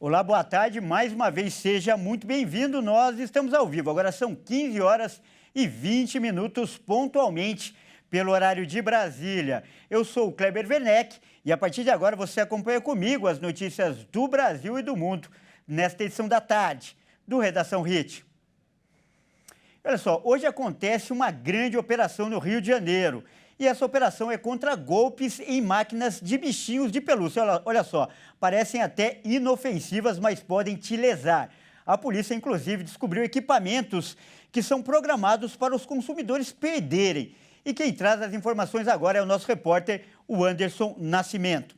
Olá, boa tarde. Mais uma vez, seja muito bem-vindo. Nós estamos ao vivo. Agora são 15 horas e 20 minutos pontualmente pelo horário de Brasília. Eu sou o Kleber Werneck e a partir de agora você acompanha comigo as notícias do Brasil e do mundo nesta edição da tarde do Redação HIT. Olha só, hoje acontece uma grande operação no Rio de Janeiro. E essa operação é contra golpes em máquinas de bichinhos de pelúcia. Olha só, parecem até inofensivas, mas podem te lesar. A polícia, inclusive, descobriu equipamentos que são programados para os consumidores perderem. E quem traz as informações agora é o nosso repórter, o Anderson Nascimento.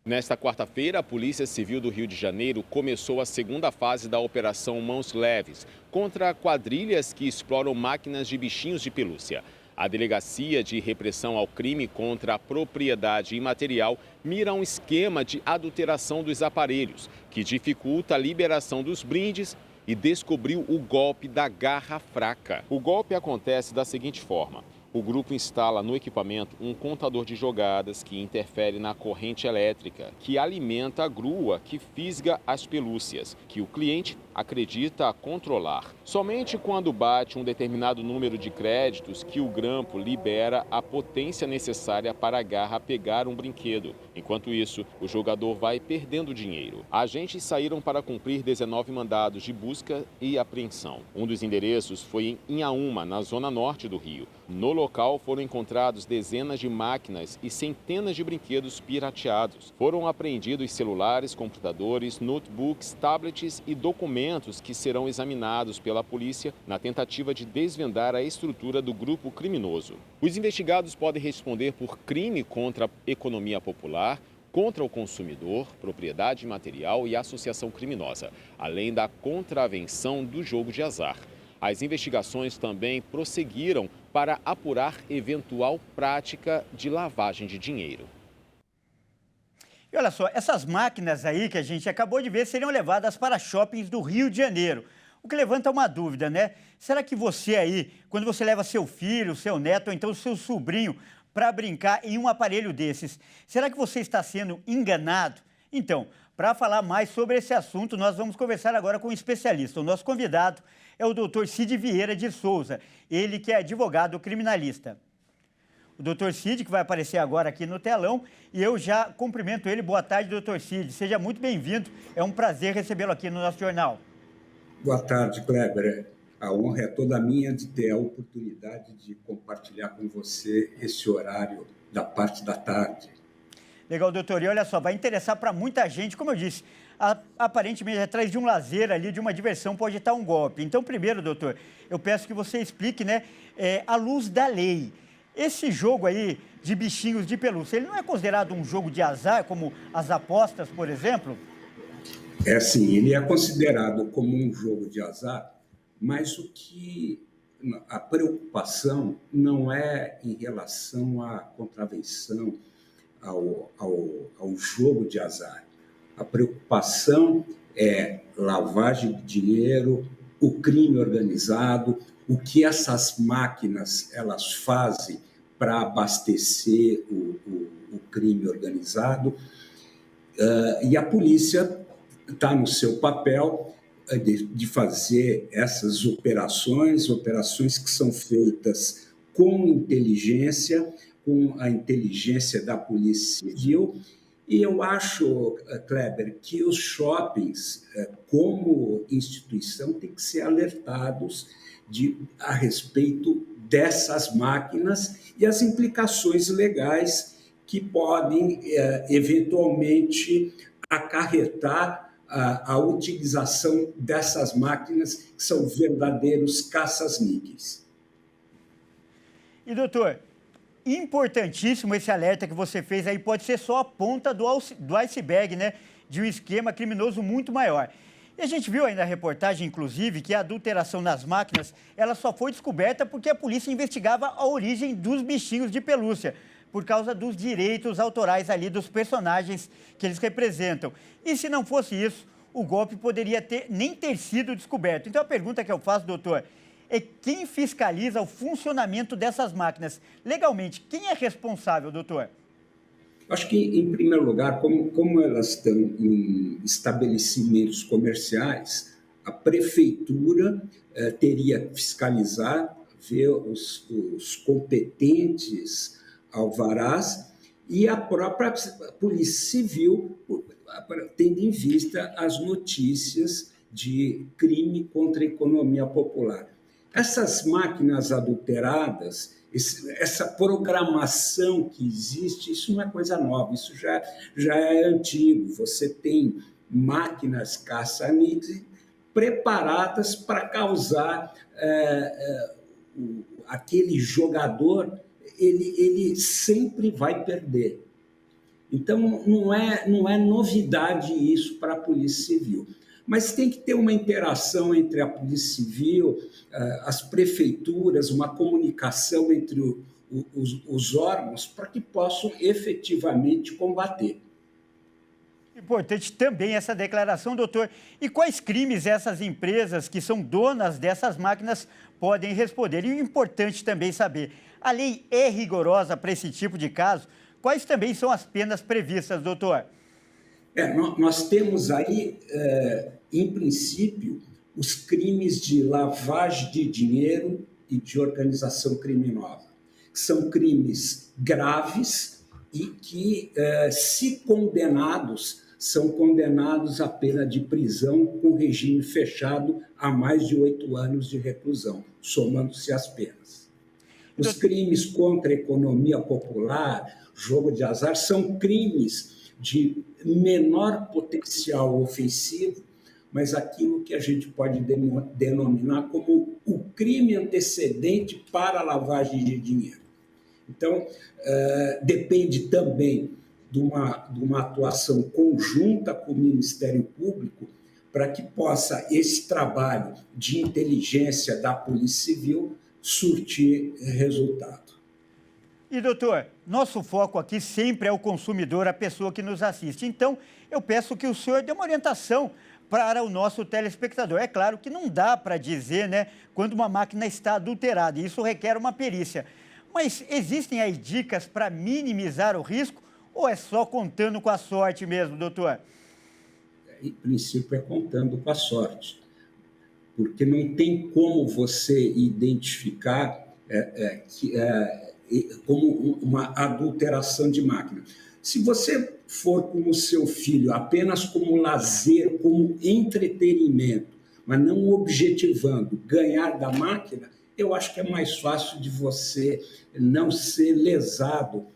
Nesta quarta-feira, a Polícia Civil do Rio de Janeiro começou a segunda fase da Operação Mãos Leves contra quadrilhas que exploram máquinas de bichinhos de pelúcia. A Delegacia de Repressão ao Crime contra a Propriedade Imaterial mira um esquema de adulteração dos aparelhos, que dificulta a liberação dos brindes e descobriu o golpe da garra fraca. O golpe acontece da seguinte forma. O grupo instala no equipamento um contador de jogadas que interfere na corrente elétrica, que alimenta a grua que fisga as pelúcias, que o cliente acredita controlar. Somente quando bate um determinado número de créditos que o grampo libera a potência necessária para a garra pegar um brinquedo. Enquanto isso, o jogador vai perdendo dinheiro. Agentes saíram para cumprir 19 mandados de busca e apreensão. Um dos endereços foi em Inhaúma, na zona norte do Rio. No local foram encontrados dezenas de máquinas e centenas de brinquedos pirateados. Foram apreendidos celulares, computadores, notebooks, tablets e documentos que serão examinados pela polícia na tentativa de desvendar a estrutura do grupo criminoso. Os investigados podem responder por crime contra a economia popular, contra o consumidor, propriedade material e associação criminosa, além da contravenção do jogo de azar. As investigações também prosseguiram para apurar eventual prática de lavagem de dinheiro. E olha só, essas máquinas aí que a gente acabou de ver seriam levadas para shoppings do Rio de Janeiro. O que levanta uma dúvida, né? Será que você aí, quando você leva seu filho, seu neto ou então seu sobrinho para brincar em um aparelho desses, será que você está sendo enganado? Então, para falar mais sobre esse assunto, nós vamos conversar agora com um especialista. O nosso convidado é o Dr. Cid Vieira de Souza, ele que é advogado criminalista. O doutor Cid, que vai aparecer agora aqui no telão, e eu já cumprimento ele. Boa tarde, doutor Cid. Seja muito bem-vindo. É um prazer recebê-lo aqui no nosso jornal. Boa tarde, Kleber. A honra é toda minha de ter a oportunidade de compartilhar com você esse horário da parte da tarde. Legal, doutor. E olha só, vai interessar para muita gente. Como eu disse, aparentemente atrás de um lazer ali, de uma diversão, pode estar um golpe. Então, primeiro, doutor, eu peço que você explique, né, à luz da lei. Esse jogo aí de bichinhos de pelúcia, ele não é considerado um jogo de azar, como as apostas, por exemplo? É sim, ele é considerado como um jogo de azar, mas a preocupação não é em relação à contravenção ao jogo de azar. A preocupação é lavagem de dinheiro, o crime organizado, o que essas máquinas elas fazem para abastecer o crime organizado. E a polícia está no seu papel de fazer essas operações que são feitas com inteligência, com a inteligência da Polícia Civil. E eu acho, Kleber, que os shoppings, como instituição, têm que ser alertados a respeito dessas máquinas e as implicações legais que podem, eventualmente, acarretar a utilização dessas máquinas, que são verdadeiros caças-níqueis. E, doutor, importantíssimo esse alerta que você fez aí, pode ser só a ponta do iceberg, né, de um esquema criminoso muito maior. E a gente viu aí na reportagem, inclusive, que a adulteração nas máquinas, ela só foi descoberta porque a polícia investigava a origem dos bichinhos de pelúcia, por causa dos direitos autorais ali dos personagens que eles representam. E se não fosse isso, o golpe poderia nem ter sido descoberto. Então a pergunta que eu faço, doutor, é quem fiscaliza o funcionamento dessas máquinas? Legalmente, quem é responsável, doutor? Acho que, em primeiro lugar, como elas estão em estabelecimentos comerciais, a prefeitura teria que fiscalizar, ver os competentes alvarás e a própria Polícia Civil, tendo em vista as notícias de crime contra a economia popular. Essas máquinas adulteradas, essa programação que existe, isso não é coisa nova, isso já é antigo. Você tem máquinas caça-níqueis preparadas para causar aquele jogador, ele sempre vai perder. Então, não é novidade isso para a Polícia Civil. Mas tem que ter uma interação entre a Polícia Civil, as prefeituras, uma comunicação entre os órgãos para que possam efetivamente combater. Importante também essa declaração, doutor. E quais crimes essas empresas que são donas dessas máquinas podem responder? E o importante também saber, a lei é rigorosa para esse tipo de caso? Quais também são as penas previstas, doutor? Nós temos aí, em princípio, os crimes de lavagem de dinheiro e de organização criminosa. São crimes graves e que, se condenados, são condenados à pena de prisão com regime fechado a mais de 8 anos de reclusão, somando-se as penas. Os crimes contra a economia popular, jogo de azar, são crimes de menor potencial ofensivo, mas aquilo que a gente pode denominar como o crime antecedente para a lavagem de dinheiro. Então, depende também de uma atuação conjunta com o Ministério Público para que possa esse trabalho de inteligência da Polícia Civil surtir resultado. E, doutor, nosso foco aqui sempre é o consumidor, a pessoa que nos assiste. Então, eu peço que o senhor dê uma orientação para o nosso telespectador. É claro que não dá para dizer, né, quando uma máquina está adulterada. Isso requer uma perícia. Mas existem aí dicas para minimizar o risco ou é só contando com a sorte mesmo, doutor? Em princípio, é contando com a sorte. Porque não tem como você identificar como uma adulteração de máquina. Se você for com o seu filho apenas como lazer, como entretenimento, mas não objetivando ganhar da máquina, eu acho que é mais fácil de você não ser lesado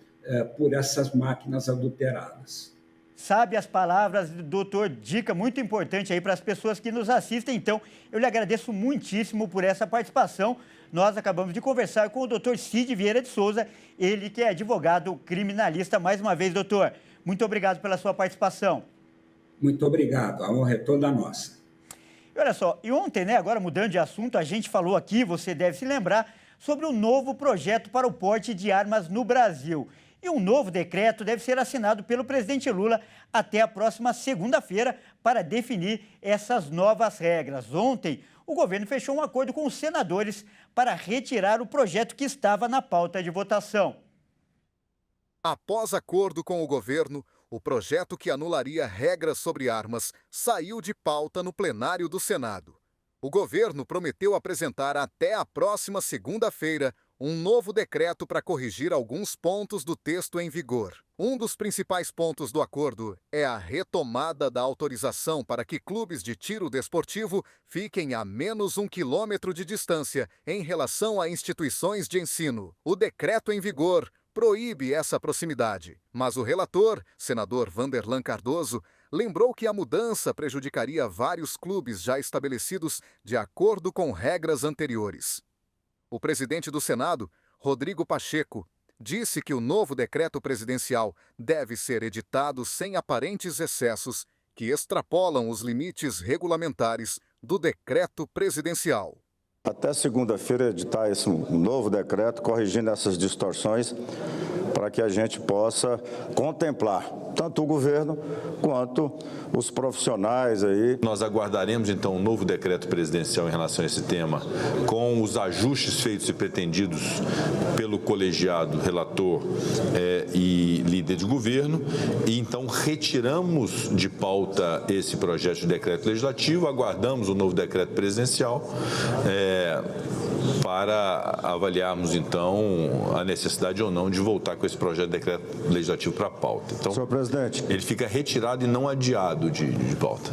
por essas máquinas adulteradas. Sabe as palavras, doutor, dica muito importante aí para as pessoas que nos assistem. Então, eu lhe agradeço muitíssimo por essa participação. Nós acabamos de conversar com o doutor Cid Vieira de Souza, ele que é advogado criminalista. Mais uma vez, doutor, muito obrigado pela sua participação. Muito obrigado, a honra é toda nossa. E olha só, e ontem, né, agora mudando de assunto, a gente falou aqui, você deve se lembrar, sobre o novo projeto para o porte de armas no Brasil. E um novo decreto deve ser assinado pelo presidente Lula até a próxima segunda-feira para definir essas novas regras. Ontem, o governo fechou um acordo com os senadores para retirar o projeto que estava na pauta de votação. Após acordo com o governo, o projeto que anularia regras sobre armas saiu de pauta no plenário do Senado. O governo prometeu apresentar até a próxima segunda-feira um novo decreto para corrigir alguns pontos do texto em vigor. Um dos principais pontos do acordo é a retomada da autorização para que clubes de tiro desportivo fiquem a menos 1 quilômetro de distância em relação a instituições de ensino. O decreto em vigor proíbe essa proximidade, mas o relator, senador Vanderlan Cardoso, lembrou que a mudança prejudicaria vários clubes já estabelecidos de acordo com regras anteriores. O presidente do Senado, Rodrigo Pacheco, disse que o novo decreto presidencial deve ser editado sem aparentes excessos que extrapolam os limites regulamentares do decreto presidencial. Até segunda-feira editar esse novo decreto, corrigindo essas distorções, para que a gente possa contemplar tanto o governo quanto os profissionais aí. Nós aguardaremos então um novo decreto presidencial em relação a esse tema, com os ajustes feitos e pretendidos pelo colegiado relator e líder de governo, e então retiramos de pauta esse projeto de decreto legislativo, aguardamos o novo decreto presidencial para avaliarmos então a necessidade ou não de voltar com esse projeto de decreto legislativo para a pauta. Então, senhor presidente, ele fica retirado e não adiado de pauta.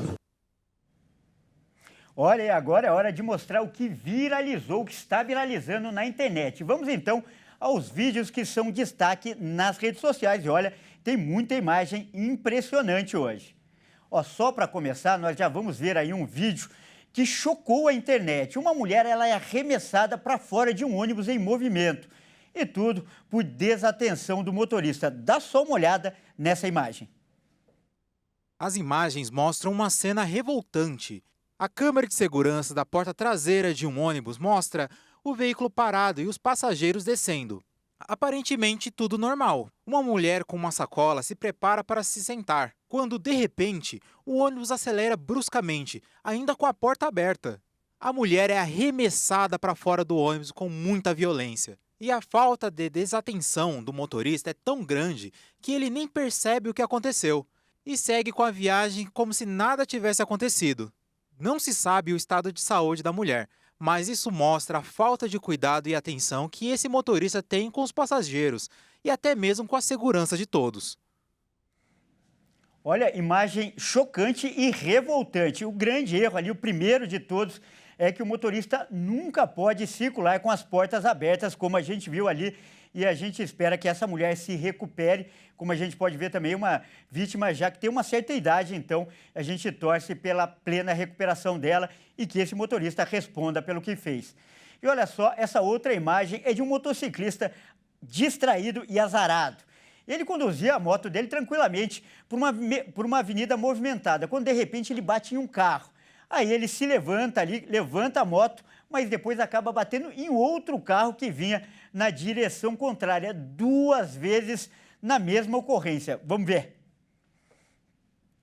Olha, e agora é hora de mostrar o que viralizou, o que está viralizando na internet. Vamos então aos vídeos que são destaque nas redes sociais. E olha, tem muita imagem impressionante hoje. Ó, só para começar, nós já vamos ver aí um vídeo que chocou a internet. Uma mulher, ela é arremessada para fora de um ônibus em movimento. E tudo por desatenção do motorista. Dá só uma olhada nessa imagem. As imagens mostram uma cena revoltante. A câmera de segurança da porta traseira de um ônibus mostra o veículo parado e os passageiros descendo. Aparentemente tudo normal. Uma mulher com uma sacola se prepara para se sentar, quando de repente o ônibus acelera bruscamente, ainda com a porta aberta. A mulher é arremessada para fora do ônibus com muita violência. E a falta de desatenção do motorista é tão grande que ele nem percebe o que aconteceu e segue com a viagem como se nada tivesse acontecido. Não se sabe o estado de saúde da mulher, mas isso mostra a falta de cuidado e atenção que esse motorista tem com os passageiros e até mesmo com a segurança de todos. Olha, imagem chocante e revoltante. O grande erro ali, o primeiro de todos, é que o motorista nunca pode circular com as portas abertas, como a gente viu ali, e a gente espera que essa mulher se recupere. Como a gente pode ver também, uma vítima já que tem uma certa idade, então a gente torce pela plena recuperação dela e que esse motorista responda pelo que fez. E olha só, essa outra imagem é de um motociclista distraído e azarado. Ele conduzia a moto dele tranquilamente por uma avenida movimentada, quando de repente ele bate em um carro. Aí ele se levanta ali, levanta a moto, mas depois acaba batendo em outro carro que vinha na direção contrária, 2 vezes na mesma ocorrência. Vamos ver.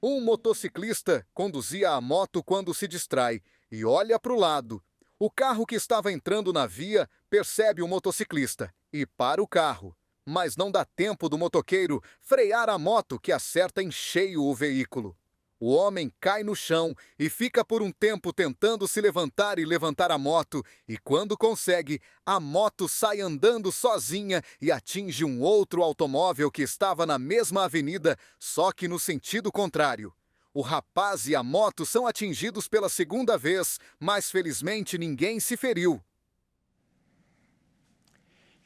Um motociclista conduzia a moto quando se distrai e olha para o lado. O carro que estava entrando na via percebe o motociclista e para o carro. Mas não dá tempo do motoqueiro frear a moto que acerta em cheio o veículo. O homem cai no chão e fica por um tempo tentando se levantar e levantar a moto, e quando consegue, a moto sai andando sozinha e atinge um outro automóvel que estava na mesma avenida, só que no sentido contrário. O rapaz e a moto são atingidos pela segunda vez, mas felizmente ninguém se feriu.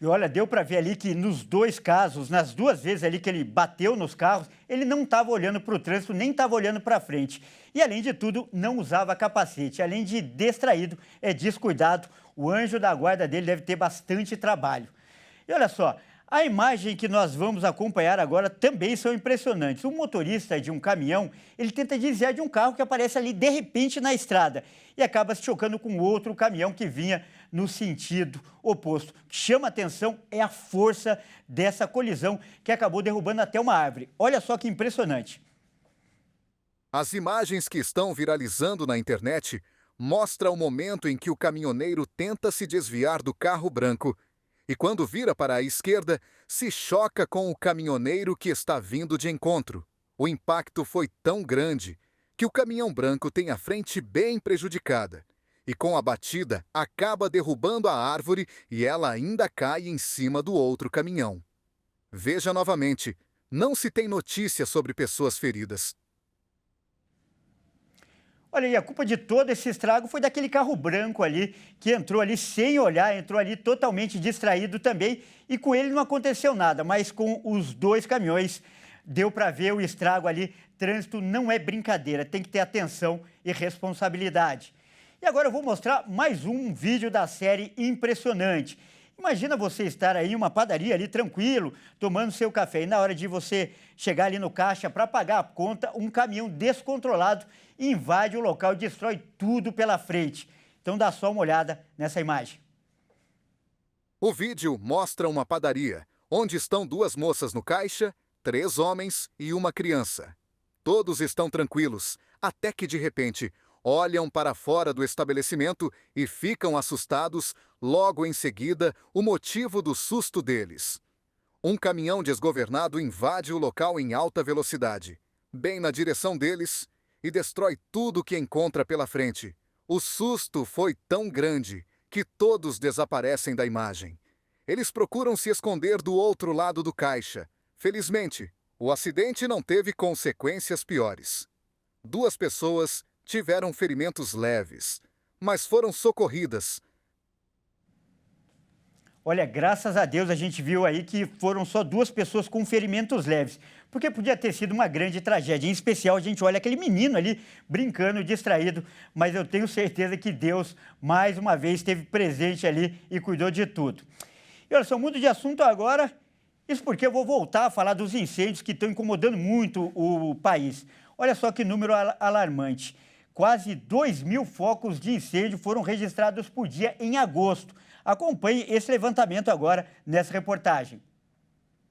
E olha, deu para ver ali que nos 2 casos, nas 2 vezes ali que ele bateu nos carros, ele não estava olhando para o trânsito, nem estava olhando para frente. E além de tudo, não usava capacete. Além de distraído, descuidado, o anjo da guarda dele deve ter bastante trabalho. E olha só, a imagem que nós vamos acompanhar agora também são impressionantes. Um motorista de um caminhão, ele tenta desviar de um carro que aparece ali de repente na estrada e acaba se chocando com outro caminhão que vinha no sentido oposto. O que chama atenção é a força dessa colisão que acabou derrubando até uma árvore. Olha só que impressionante. As imagens que estão viralizando na internet mostram o momento em que o caminhoneiro tenta se desviar do carro branco e, quando vira para a esquerda, se choca com o caminhoneiro que está vindo de encontro. O impacto foi tão grande que o caminhão branco tem a frente bem prejudicada. E com a batida, acaba derrubando a árvore e ela ainda cai em cima do outro caminhão. Veja novamente, não se tem notícia sobre pessoas feridas. Olha, e a culpa de todo esse estrago foi daquele carro branco ali, que entrou ali sem olhar, entrou ali totalmente distraído também, e com ele não aconteceu nada, mas com os 2 caminhões deu para ver o estrago ali. Trânsito não é brincadeira, tem que ter atenção e responsabilidade. E agora eu vou mostrar mais um vídeo da série impressionante. Imagina você estar aí em uma padaria ali tranquilo, tomando seu café, e na hora de você chegar ali no caixa para pagar a conta, um caminhão descontrolado invade o local e destrói tudo pela frente. Então dá só uma olhada nessa imagem. O vídeo mostra uma padaria. onde estão 2 moças no caixa, 3 homens e uma criança. Todos estão tranquilos, até que de repente olham para fora do estabelecimento e ficam assustados, logo em seguida, o motivo do susto deles. Um caminhão desgovernado invade o local em alta velocidade, bem na direção deles, e destrói tudo que encontra pela frente. O susto foi tão grande que todos desaparecem da imagem. Eles procuram se esconder do outro lado do caixa. Felizmente, o acidente não teve consequências piores. 2 pessoas tiveram ferimentos leves, mas foram socorridas. Olha, graças a Deus a gente viu aí que foram só 2 pessoas com ferimentos leves, porque podia ter sido uma grande tragédia. Em especial, a gente olha aquele menino ali brincando, distraído, mas eu tenho certeza que Deus, mais uma vez, esteve presente ali e cuidou de tudo. E olha só, mudo de assunto agora, isso porque eu vou voltar a falar dos incêndios que estão incomodando muito o país. Olha só que número alarmante. Quase 2.000 focos de incêndio foram registrados por dia em agosto. Acompanhe esse levantamento agora nessa reportagem.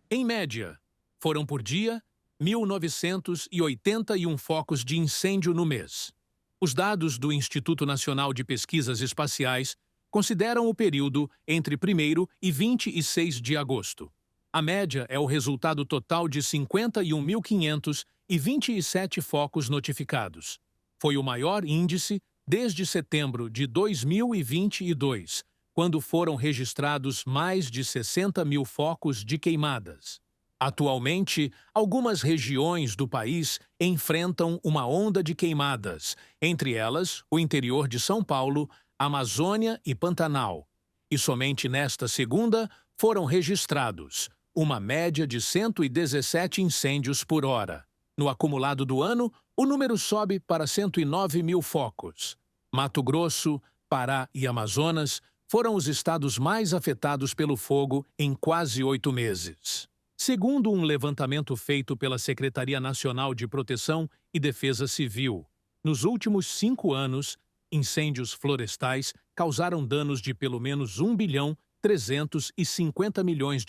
Em média, foram por dia 1.981 focos de incêndio no mês. Os dados do Instituto Nacional de Pesquisas Espaciais consideram o período entre 1º e 26 de agosto. A média é o resultado total de 51.527 focos notificados. Foi o maior índice desde setembro de 2022, quando foram registrados mais de 60.000 focos de queimadas. Atualmente, algumas regiões do país enfrentam uma onda de queimadas, entre elas o interior de São Paulo, Amazônia e Pantanal. E somente nesta segunda foram registrados uma média de 117 incêndios por hora. No acumulado do ano, o número sobe para 109.000 focos. Mato Grosso, Pará e Amazonas foram os estados mais afetados pelo fogo em quase 8 meses. Segundo um levantamento feito pela Secretaria Nacional de Proteção e Defesa Civil, nos últimos 5 anos, incêndios florestais causaram danos de pelo menos R$1.350 bilhões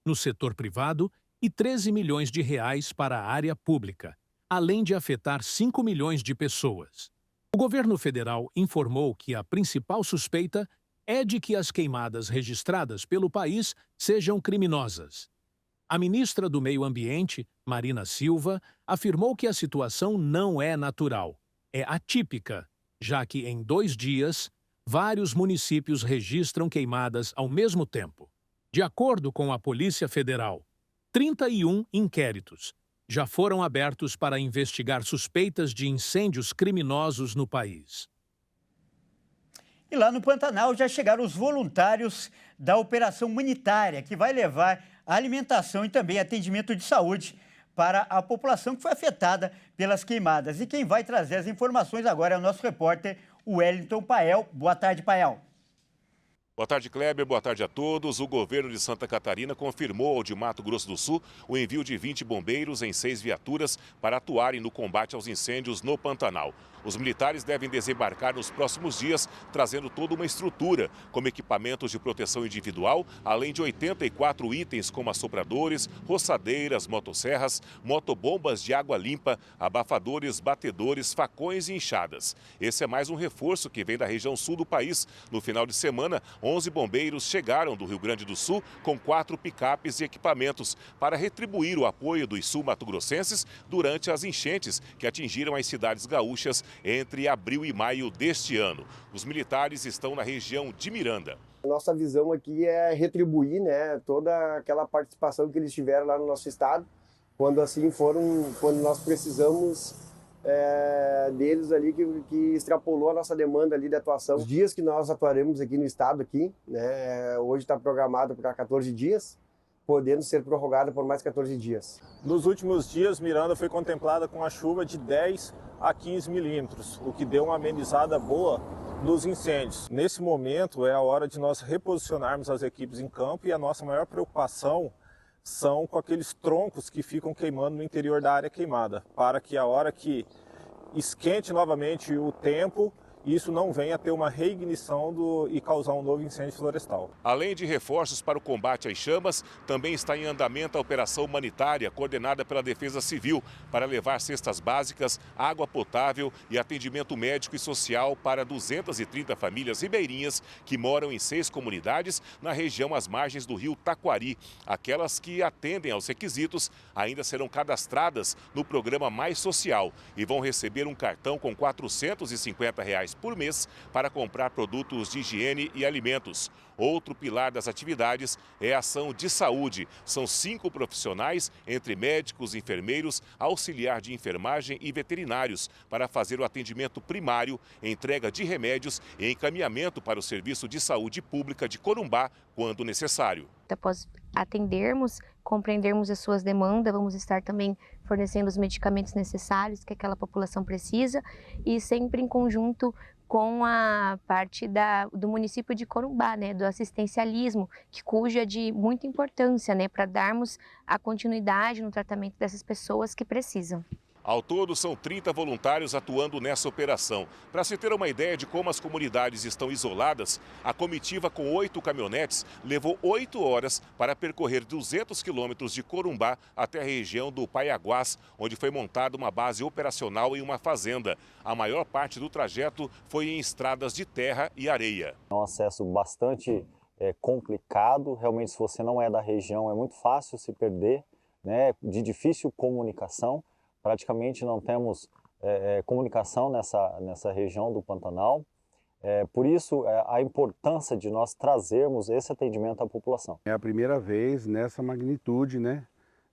no setor privado e R$13 milhões para a área pública, além de afetar 5 milhões de pessoas. O governo federal informou que a principal suspeita é de que as queimadas registradas pelo país sejam criminosas. A ministra do Meio Ambiente, Marina Silva, afirmou que a situação não é natural, é atípica, já que em 2 dias, vários municípios registram queimadas ao mesmo tempo. De acordo com a Polícia Federal, 31 inquéritos já foram abertos para investigar suspeitas de incêndios criminosos no país. E lá no Pantanal já chegaram os voluntários da Operação Humanitária, que vai levar alimentação e também atendimento de saúde para a população que foi afetada pelas queimadas. E quem vai trazer as informações agora é o nosso repórter, Wellington Pael. Boa tarde, Pael. Boa tarde, Kleber. Boa tarde a todos. O governo de Santa Catarina confirmou ao de Mato Grosso do Sul o envio de 20 bombeiros em 6 viaturas para atuarem no combate aos incêndios no Pantanal. Os militares devem desembarcar nos próximos dias, trazendo toda uma estrutura, como equipamentos de proteção individual, além de 84 itens como assopradores, roçadeiras, motosserras, motobombas de água limpa, abafadores, batedores, facões e enxadas. Esse é mais um reforço que vem da região sul do país. No final de semana, 11 bombeiros chegaram do Rio Grande do Sul com 4 picapes e equipamentos para retribuir o apoio dos sul-mato-grossenses durante as enchentes que atingiram as cidades gaúchas entre abril e maio deste ano. Os militares estão na região de Miranda. Nossa visão aqui é retribuir, né, toda aquela participação que eles tiveram lá no nosso estado, quando nós precisamos deles ali que extrapolou a nossa demanda ali de atuação. Os dias que nós atuaremos aqui no estado, né, hoje está programado para 14 dias, podendo ser prorrogada por mais 14 dias. Nos últimos dias, Miranda foi contemplada com a chuva de 10 a 15 milímetros, o que deu uma amenizada boa nos incêndios. Nesse momento é a hora de nós reposicionarmos as equipes em campo e a nossa maior preocupação são com aqueles troncos que ficam queimando no interior da área queimada, para que a hora que esquente novamente o tempo isso não venha a ter uma reignição e causar um novo incêndio florestal. Além de reforços para o combate às chamas, também está em andamento a operação humanitária coordenada pela Defesa Civil para levar cestas básicas, água potável e atendimento médico e social para 230 famílias ribeirinhas que moram em 6 comunidades na região às margens do rio Taquari. Aquelas que atendem aos requisitos ainda serão cadastradas no programa Mais Social e vão receber um cartão com R$ 450 por mês para comprar produtos de higiene e alimentos. Outro pilar das atividades é a ação de saúde. São 5 profissionais, entre médicos, enfermeiros, auxiliar de enfermagem e veterinários, para fazer o atendimento primário, entrega de remédios e encaminhamento para o Serviço de Saúde Pública de Corumbá, quando necessário. Após atendermos, compreendermos as suas demandas, vamos estar também fornecendo os medicamentos necessários que aquela população precisa e sempre em conjunto com a parte do município de Corumbá, né, do assistencialismo, cuja é de muita importância, né, para darmos a continuidade no tratamento dessas pessoas que precisam. Ao todo, são 30 voluntários atuando nessa operação. Para se ter uma ideia de como as comunidades estão isoladas, a comitiva com 8 caminhonetes levou 8 horas para percorrer 200 quilômetros de Corumbá até a região do Paiaguás, onde foi montada uma base operacional em uma fazenda. A maior parte do trajeto foi em estradas de terra e areia. É um acesso bastante complicado, realmente se você não é da região é muito fácil se perder, né, de difícil comunicação. Praticamente não temos comunicação nessa região do Pantanal. Por isso, a importância de nós trazermos esse atendimento à população. É a primeira vez nessa magnitude, né?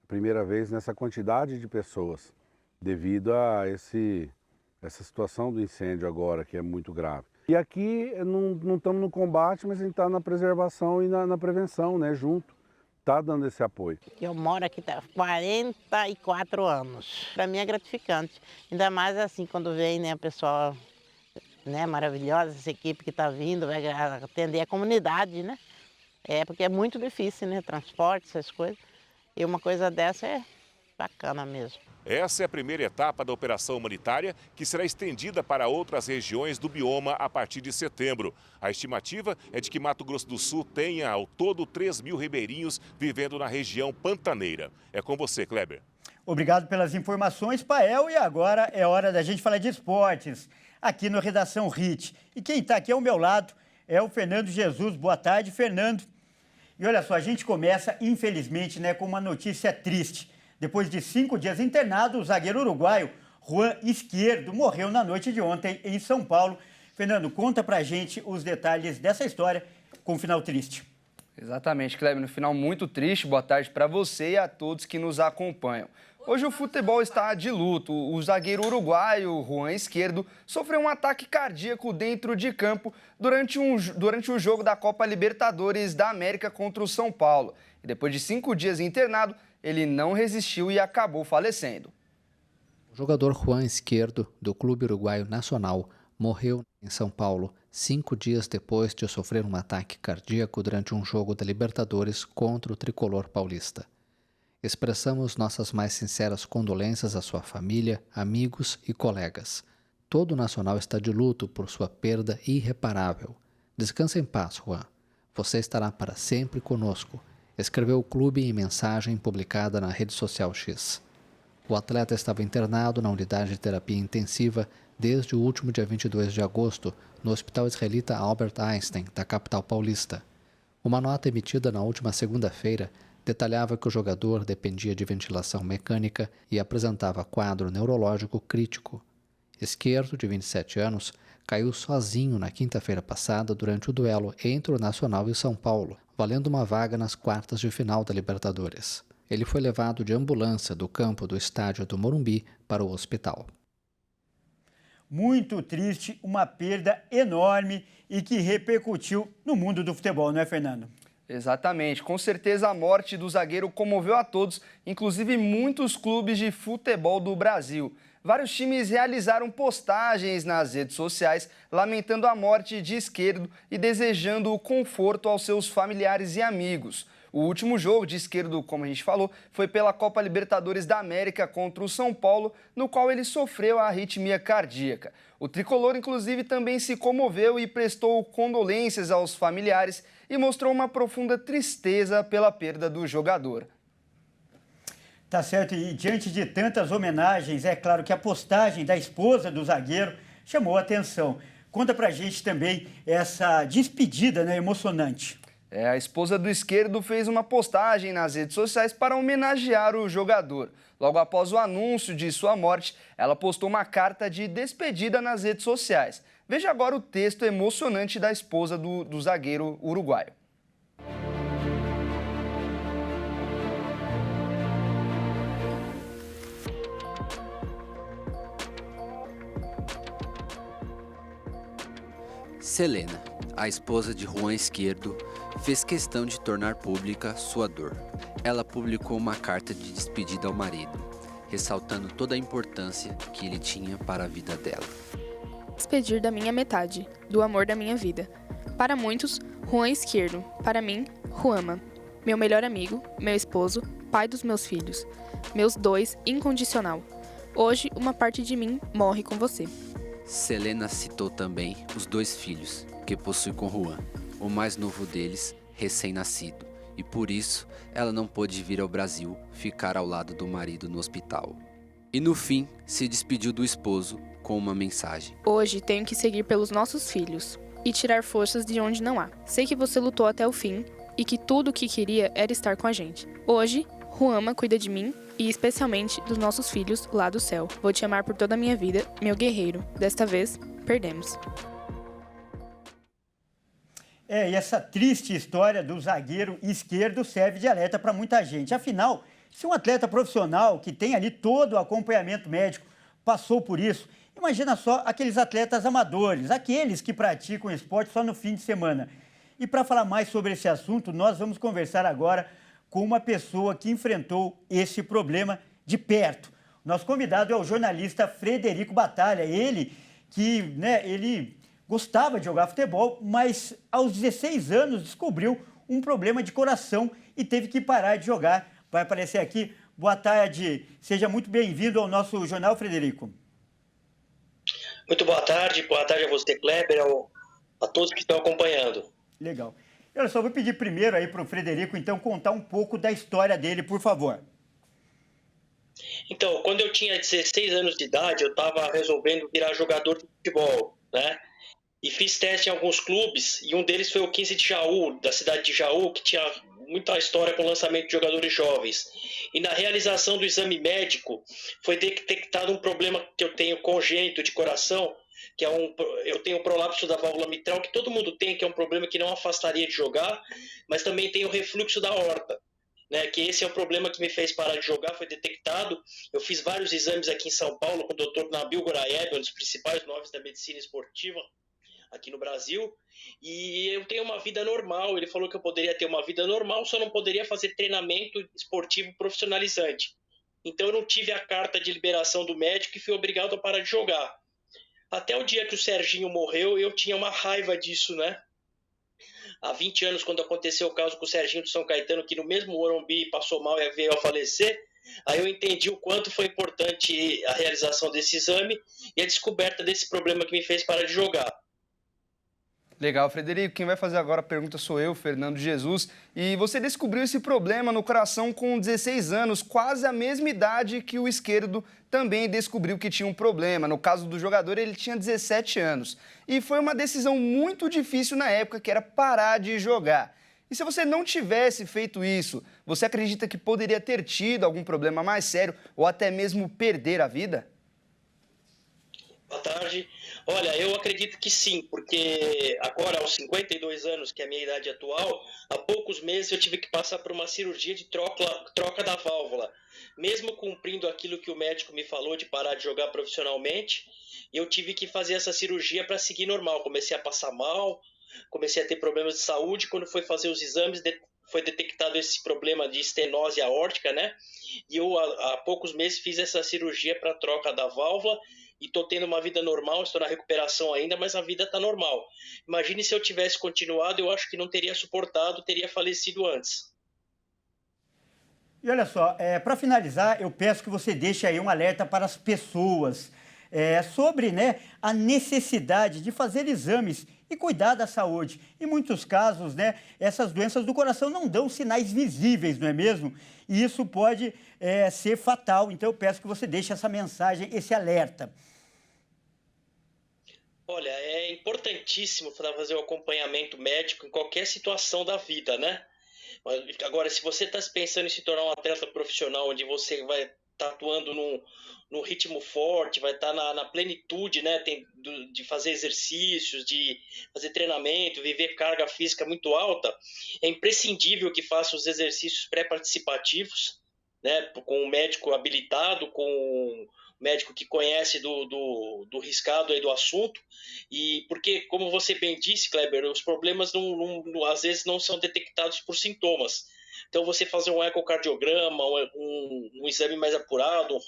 A primeira vez nessa quantidade de pessoas, devido a essa situação do incêndio agora, que é muito grave. E aqui não estamos no combate, mas a gente está na preservação e na prevenção, né? Junto. Está dando esse apoio. Eu moro aqui há 44 anos. Para mim é gratificante, ainda mais assim quando vem, né, a pessoa, né, maravilhosa, essa equipe que está vindo, vai atender a comunidade, né? Porque é muito difícil, né, transporte, essas coisas. E uma coisa dessa é bacana mesmo. Essa é a primeira etapa da operação humanitária, que será estendida para outras regiões do bioma a partir de setembro. A estimativa é de que Mato Grosso do Sul tenha ao todo 3.000 ribeirinhos vivendo na região pantaneira. É com você, Kleber. Obrigado pelas informações, Pael. E agora é hora da gente falar de esportes, aqui no Redação HIT. E quem está aqui ao meu lado é o Fernando Jesus. Boa tarde, Fernando. E olha só, a gente começa, infelizmente, né, com uma notícia triste. Depois de 5 dias internado, o zagueiro uruguaio Juan Izquierdo morreu na noite de ontem em São Paulo. Fernando, conta pra gente os detalhes dessa história com um final triste. Exatamente, Kleber, no final muito triste. Boa tarde para você e a todos que nos acompanham. Hoje o futebol está de luto. O zagueiro uruguaio Juan Izquierdo sofreu um ataque cardíaco dentro de campo durante o jogo da Copa Libertadores da América contra o São Paulo. E depois de 5 dias internado, ele não resistiu e acabou falecendo. O jogador Juan Izquierdo, do Clube Uruguaio Nacional, morreu em São Paulo 5 dias depois de sofrer um ataque cardíaco durante um jogo da Libertadores contra o tricolor paulista. Expressamos nossas mais sinceras condolências à sua família, amigos e colegas. Todo o Nacional está de luto por sua perda irreparável. Descanse em paz, Juan. Você estará para sempre conosco, escreveu o clube em mensagem publicada na rede social X. O atleta estava internado na unidade de terapia intensiva desde o último dia 22 de agosto no Hospital Israelita Albert Einstein, da capital paulista. Uma nota emitida na última segunda-feira detalhava que o jogador dependia de ventilação mecânica e apresentava quadro neurológico crítico. Izquierdo, de 27 anos, caiu sozinho na quinta-feira passada durante o duelo entre o Nacional e São Paulo, valendo uma vaga nas quartas de final da Libertadores. Ele foi levado de ambulância do campo do estádio do Morumbi para o hospital. Muito triste, uma perda enorme e que repercutiu no mundo do futebol, não é, Fernando? Exatamente. Com certeza a morte do zagueiro comoveu a todos, inclusive muitos clubes de futebol do Brasil. Vários times realizaram postagens nas redes sociais lamentando a morte de Izquierdo e desejando o conforto aos seus familiares e amigos. O último jogo de Izquierdo, como a gente falou, foi pela Copa Libertadores da América contra o São Paulo, no qual ele sofreu a arritmia cardíaca. O tricolor, inclusive, também se comoveu e prestou condolências aos familiares e mostrou uma profunda tristeza pela perda do jogador. Tá certo, e diante de tantas homenagens, é claro que a postagem da esposa do zagueiro chamou a atenção. Conta pra gente também essa despedida, né, emocionante. A esposa do Izquierdo fez uma postagem nas redes sociais para homenagear o jogador. Logo após o anúncio de sua morte, ela postou uma carta de despedida nas redes sociais. Veja agora o texto emocionante da esposa do zagueiro uruguaio. Selena, a esposa de Juan Izquierdo, fez questão de tornar pública sua dor. Ela publicou uma carta de despedida ao marido, ressaltando toda a importância que ele tinha para a vida dela. Despedir da minha metade, do amor da minha vida. Para muitos, Juan Izquierdo. Para mim, Juanma. Meu melhor amigo, meu esposo, pai dos meus filhos. Meus dois, incondicional. Hoje, uma parte de mim morre com você. Selena citou também os 2 filhos que possui com Juan, o mais novo deles, recém-nascido, e por isso ela não pôde vir ao Brasil ficar ao lado do marido no hospital. E no fim, se despediu do esposo com uma mensagem. Hoje tenho que seguir pelos nossos filhos e tirar forças de onde não há. Sei que você lutou até o fim e que tudo o que queria era estar com a gente. Hoje, Juanma cuida de mim e especialmente dos nossos filhos lá do céu. Vou te amar por toda a minha vida, meu guerreiro. Desta vez, perdemos. E essa triste história do zagueiro Izquierdo serve de alerta para muita gente. Afinal, se um atleta profissional que tem ali todo o acompanhamento médico passou por isso, imagina só aqueles atletas amadores, aqueles que praticam esporte só no fim de semana. E para falar mais sobre esse assunto, nós vamos conversar agora com uma pessoa que enfrentou esse problema de perto. Nosso convidado é o jornalista Frederico Batalha, ele que ele gostava de jogar futebol, mas aos 16 anos descobriu um problema de coração e teve que parar de jogar. Vai aparecer aqui. Boa tarde, seja muito bem-vindo ao nosso jornal, Frederico. Muito boa tarde a você, Kleber, a todos que estão acompanhando. Legal. Eu só vou pedir primeiro aí para o Frederico, então, contar um pouco da história dele, por favor. Então, quando eu tinha 16 anos de idade, eu estava resolvendo virar jogador de futebol, né? E fiz teste em alguns clubes, e um deles foi o 15 de Jaú, da cidade de Jaú, que tinha muita história com lançamento de jogadores jovens. E na realização do exame médico, foi detectado um problema que eu tenho congênito de coração, que eu tenho prolapso da válvula mitral, que todo mundo tem, que é um problema que não afastaria de jogar, mas também tem o refluxo da aorta, né, que esse é o problema que me fez parar de jogar, foi detectado. Eu fiz vários exames aqui em São Paulo com o Dr. Nabil Goraeb, um dos principais nomes da medicina esportiva aqui no Brasil, e eu tenho uma vida normal. Ele falou que eu poderia ter uma vida normal, só não poderia fazer treinamento esportivo profissionalizante. Então eu não tive a carta de liberação do médico e fui obrigado a parar de jogar. Até o dia que o Serginho morreu, eu tinha uma raiva disso, né? Há 20 anos, quando aconteceu o caso com o Serginho de São Caetano, que no mesmo Morumbi passou mal e veio a falecer, aí eu entendi o quanto foi importante a realização desse exame e a descoberta desse problema que me fez parar de jogar. Legal, Frederico. Quem vai fazer agora a pergunta sou eu, Fernando Jesus. E você descobriu esse problema no coração com 16 anos, quase a mesma idade que o Izquierdo também descobriu que tinha um problema. No caso do jogador, ele tinha 17 anos. E foi uma decisão muito difícil na época, que era parar de jogar. E se você não tivesse feito isso, você acredita que poderia ter tido algum problema mais sério ou até mesmo perder a vida? Boa tarde. Olha, eu acredito que sim, porque agora, aos 52 anos, que é a minha idade atual, há poucos meses eu tive que passar por uma cirurgia de troca da válvula. Mesmo cumprindo aquilo que o médico me falou de parar de jogar profissionalmente, eu tive que fazer essa cirurgia para seguir normal. Comecei a passar mal, comecei a ter problemas de saúde. Quando foi fazer os exames, foi detectado esse problema de estenose aórtica, né? E eu, há poucos meses, fiz essa cirurgia para troca da válvula e estou tendo uma vida normal, estou na recuperação ainda, mas a vida está normal. Imagine se eu tivesse continuado, eu acho que não teria suportado, teria falecido antes. E olha só, para finalizar, eu peço que você deixe aí um alerta para as pessoas sobre, né, a necessidade de fazer exames e cuidar da saúde. Em muitos casos, né, essas doenças do coração não dão sinais visíveis, não é mesmo? E isso pode ser fatal. Então eu peço que você deixe essa mensagem, esse alerta. Olha, é importantíssimo fazer o acompanhamento médico em qualquer situação da vida, né? Agora, se você está pensando em se tornar um atleta profissional, onde você vai estar atuando num ritmo forte, vai estar na plenitude, né, de fazer exercícios, de fazer treinamento, viver carga física muito alta, é imprescindível que faça os exercícios pré-participativos, né, com um médico habilitado, com um médico que conhece do riscado aí do assunto, e porque, como você bem disse, Kleber, os problemas às vezes não são detectados por sintomas. Então, você fazer um ecocardiograma, um exame mais apurado,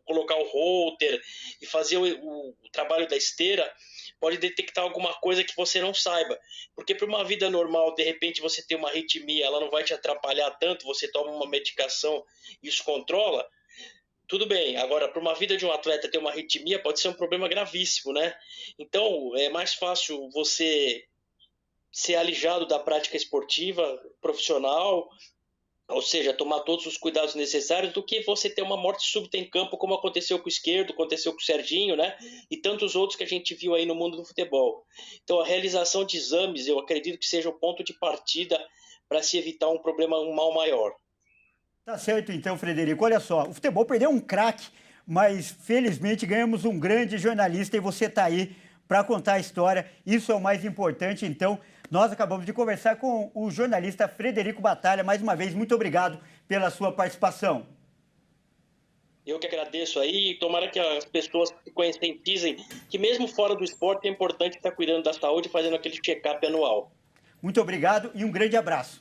colocar o holter e fazer o trabalho da esteira, pode detectar alguma coisa que você não saiba. Porque para uma vida normal, de repente você tem uma arritmia, ela não vai te atrapalhar tanto, você toma uma medicação e isso controla, tudo bem. Agora, para uma vida de um atleta ter uma arritmia, pode ser um problema gravíssimo, né? Então, é mais fácil você ser alijado da prática esportiva profissional, ou seja, tomar todos os cuidados necessários, do que você ter uma morte súbita em campo, como aconteceu com o Esquerdo, aconteceu com o Serginho, né? E tantos outros que a gente viu aí no mundo do futebol. Então, a realização de exames, eu acredito que seja o ponto de partida para se evitar um mal maior. Tá certo então, Frederico. Olha só, o futebol perdeu um craque, mas felizmente ganhamos um grande jornalista e você está aí para contar a história. Isso é o mais importante. Então, nós acabamos de conversar com o jornalista Frederico Batalha. Mais uma vez, muito obrigado pela sua participação. Eu que agradeço aí. Tomara que as pessoas se conscientizem que mesmo fora do esporte é importante estar cuidando da saúde e fazendo aquele check-up anual. Muito obrigado e um grande abraço.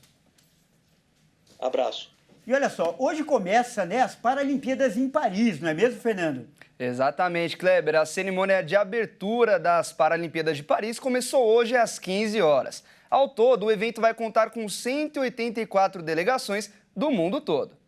Abraço. E olha só, hoje começa, né, as Paralimpíadas em Paris, não é mesmo, Fernando? Exatamente, Kleber. A cerimônia de abertura das Paralimpíadas de Paris começou hoje às 15 horas. Ao todo, o evento vai contar com 184 delegações do mundo todo.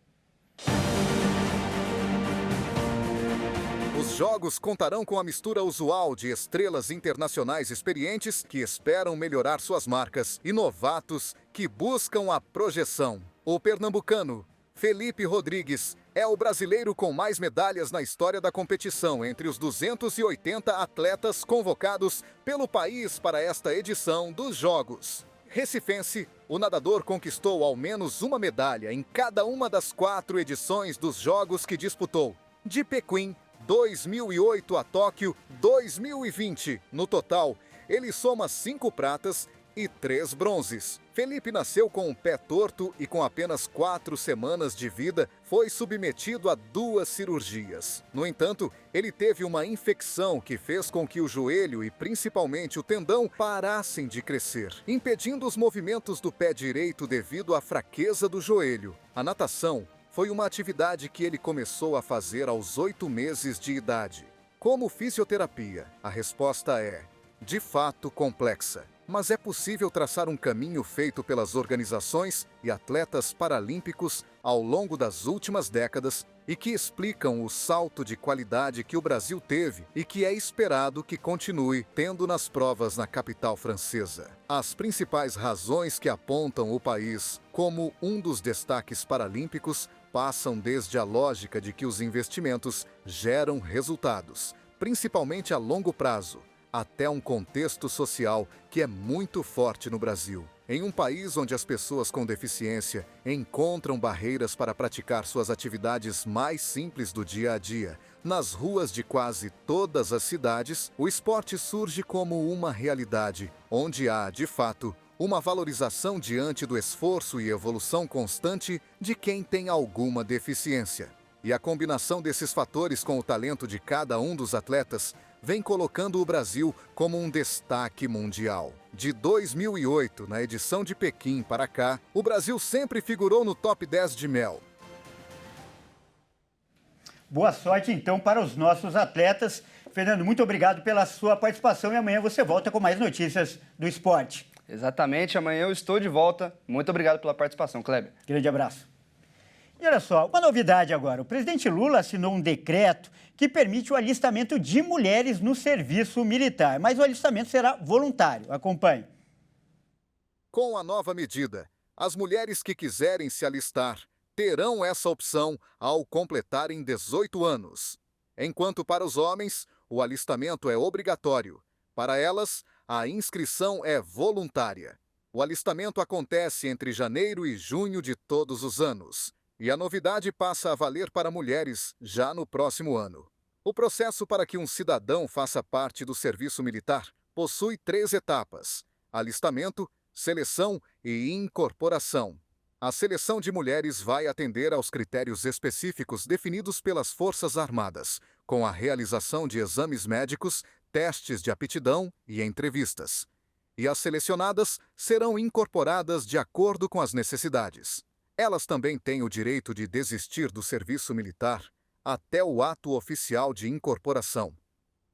Os Jogos contarão com a mistura usual de estrelas internacionais experientes que esperam melhorar suas marcas e novatos que buscam a projeção. O pernambucano Felipe Rodrigues é o brasileiro com mais medalhas na história da competição entre os 280 atletas convocados pelo país para esta edição dos Jogos. Recifense, o nadador conquistou ao menos uma medalha em cada uma das 4 edições dos Jogos que disputou. De Pequim, 2008 a Tóquio, 2020. No total, ele soma 5 pratas e 3 bronzes. Felipe nasceu com um pé torto e com apenas 4 semanas de vida foi submetido a 2 cirurgias. No entanto, ele teve uma infecção que fez com que o joelho e principalmente o tendão parassem de crescer, impedindo os movimentos do pé direito devido à fraqueza do joelho. A natação foi uma atividade que ele começou a fazer aos 8 meses de idade. Como fisioterapia, a resposta é, de fato, complexa. Mas é possível traçar um caminho feito pelas organizações e atletas paralímpicos ao longo das últimas décadas e que explicam o salto de qualidade que o Brasil teve e que é esperado que continue tendo nas provas na capital francesa. As principais razões que apontam o país como um dos destaques paralímpicos passam desde a lógica de que os investimentos geram resultados, principalmente a longo prazo, até um contexto social que é muito forte no Brasil. Em um país onde as pessoas com deficiência encontram barreiras para praticar suas atividades mais simples do dia a dia, nas ruas de quase todas as cidades, o esporte surge como uma realidade, onde há, de fato, uma valorização diante do esforço e evolução constante de quem tem alguma deficiência. E a combinação desses fatores com o talento de cada um dos atletas vem colocando o Brasil como um destaque mundial. De 2008, na edição de Pequim para cá, o Brasil sempre figurou no top 10 de mel. Boa sorte, então, para os nossos atletas. Fernando, muito obrigado pela sua participação e amanhã você volta com mais notícias do esporte. Exatamente, amanhã eu estou de volta. Muito obrigado pela participação, Kleber. Grande abraço. E olha só, uma novidade agora. O presidente Lula assinou um decreto que permite o alistamento de mulheres no serviço militar, mas o alistamento será voluntário. Acompanhe. Com a nova medida, as mulheres que quiserem se alistar terão essa opção ao completarem 18 anos. Enquanto para os homens, o alistamento é obrigatório. Para elas, a inscrição é voluntária. O alistamento acontece entre janeiro e junho de todos os anos. E a novidade passa a valer para mulheres já no próximo ano. O processo para que um cidadão faça parte do serviço militar possui 3 etapas: alistamento, seleção e incorporação. A seleção de mulheres vai atender aos critérios específicos definidos pelas Forças Armadas, com a realização de exames médicos, testes de aptidão e entrevistas. E as selecionadas serão incorporadas de acordo com as necessidades. Elas também têm o direito de desistir do serviço militar até o ato oficial de incorporação.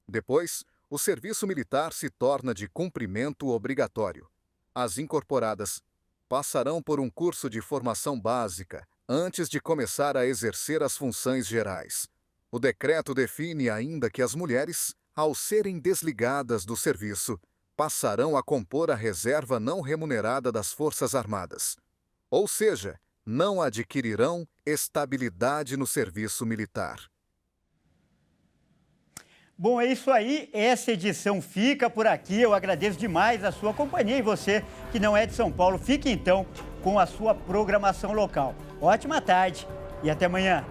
Depois, o serviço militar se torna de cumprimento obrigatório. As incorporadas passarão por um curso de formação básica antes de começar a exercer as funções gerais. O decreto define ainda que as mulheres, ao serem desligadas do serviço, passarão a compor a reserva não remunerada das Forças Armadas. Ou seja, não adquirirão estabilidade no serviço militar. Bom, é isso aí. Essa edição fica por aqui. Eu agradeço demais a sua companhia e você que não é de São Paulo, fique então com a sua programação local. Ótima tarde e até amanhã.